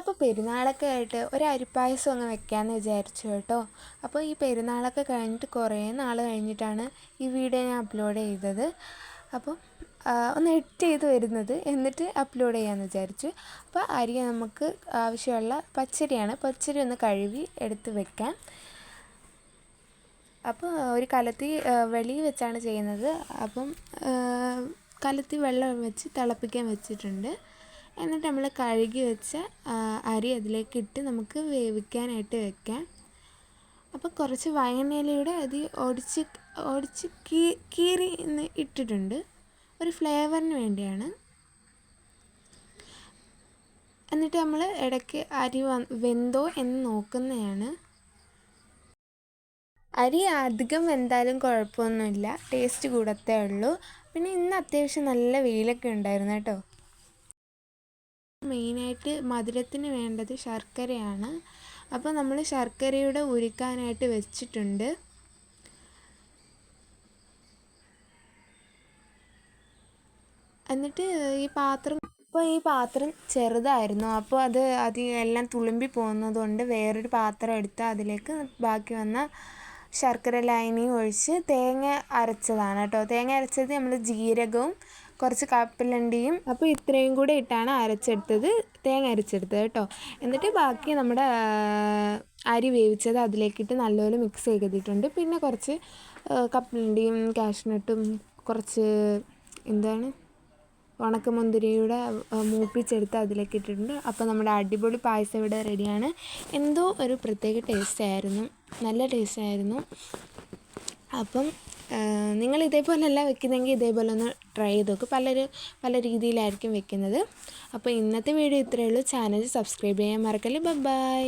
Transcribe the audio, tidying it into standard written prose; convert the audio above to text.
അപ്പോൾ പെരുന്നാളൊക്കെ ആയിട്ട് ഒരു അരിപ്പായസം അങ്ങ് വെക്കാമെന്ന് വിചാരിച്ചു കേട്ടോ. അപ്പോൾ ഈ പെരുന്നാളൊക്കെ കഴിഞ്ഞിട്ട് കുറേ നാൾ കഴിഞ്ഞിട്ടാണ് ഈ വീഡിയോ ഞാൻ അപ്ലോഡ് ചെയ്തത്. അപ്പം ഒന്ന് എഡിറ്റ് ചെയ്ത് വരുന്നത്, എന്നിട്ട് അപ്ലോഡ് ചെയ്യാമെന്ന് വിചാരിച്ചു. അപ്പോൾ അരി നമുക്ക് ആവശ്യമുള്ള പച്ചരിയാണ്. പച്ചരി ഒന്ന് കഴുകി എടുത്ത് വെക്കാം. അപ്പോൾ ഒരു കലത്തി വെളിയിൽ വെച്ചാണ് ചെയ്യുന്നത്. അപ്പം കലത്തി വെള്ളം വെച്ച് തിളപ്പിക്കാൻ വെച്ചിട്ടുണ്ട്. എന്നിട്ട് നമ്മൾ കഴുകി വെച്ച അരി അതിലേക്ക് ഇട്ട് നമുക്ക് വേവിക്കാനായിട്ട് വെക്കാം. അപ്പോൾ കുറച്ച് വയനയിലയുടെ അത് ഒടിച്ച് കീറി ഇട്ടിട്ടുണ്ട്, ഒരു ഫ്ലേവറിന് വേണ്ടിയാണ്. എന്നിട്ട് നമ്മൾ ഇടയ്ക്ക് അരി വെന്തോ എന്ന് നോക്കുന്നതാണ്. അരി അധികം വെന്താലും കുഴപ്പമൊന്നുമില്ല, ടേസ്റ്റ് കൂടത്തേ ഉള്ളൂ. പിന്നെ ഇന്ന് അത്യാവശ്യം നല്ല വെയിലൊക്കെ ഉണ്ടായിരുന്നു കേട്ടോ. മെയിനായിട്ട് മധുരത്തിന് വേണ്ടത് ശർക്കരയാണ്. അപ്പോൾ നമ്മൾ ശർക്കരയുടെ ഉരുക്കാനായിട്ട് വെച്ചിട്ടുണ്ട്. എന്നിട്ട് ഈ പാത്രം ചെറുതായിരുന്നു. അപ്പോൾ അത് എല്ലാം തുളുമ്പി പോകുന്നതുകൊണ്ട് വേറൊരു പാത്രം എടുത്ത് അതിലേക്ക് ബാക്കി വന്ന ശർക്കര ലായനിയും ഒഴിച്ച് തേങ്ങ അരച്ചതാണ് കേട്ടോ. തേങ്ങ അരച്ചത് നമ്മൾ ജീരകവും കുറച്ച് കപ്പലണ്ടിയും, അപ്പോൾ ഇത്രയും കൂടെ ഇട്ടാണ് തേങ്ങ അരച്ചെടുത്തത് കേട്ടോ. എന്നിട്ട് ബാക്കി നമ്മുടെ അരി വേവിച്ചത് അതിലേക്കിട്ട് നല്ലപോലെ മിക്സ് ചെയ്തിട്ടുണ്ട്. പിന്നെ കുറച്ച് കപ്പലണ്ടിയും കാഷ്നട്ടും കുറച്ച് ഉണക്കമുന്തിരിയുടെ മൂപ്പിച്ചെടുത്ത് അതിലേക്ക് ഇട്ടിട്ടുണ്ട്. അപ്പോൾ നമ്മുടെ അടിപൊളി പായസം ഇവിടെ റെഡിയാണ്. എന്തോ ഒരു പ്രത്യേക ടേസ്റ്റായിരുന്നു, നല്ല ടേസ്റ്റായിരുന്നു. അപ്പം നിങ്ങൾ ഇതേപോലെയല്ല വെക്കുന്നതെങ്കിൽ ഇതേപോലെ ഒന്ന് ട്രൈ ചെയ്ത് നോക്കും. പല രീതിയിലായിരിക്കും വെക്കുന്നത്. അപ്പോൾ ഇന്നത്തെ വീഡിയോ ഇത്രയേ ഉള്ളൂ. ചാനൽ സബ്സ്ക്രൈബ് ചെയ്യാൻ മറക്കല്ലേ. ബൈ.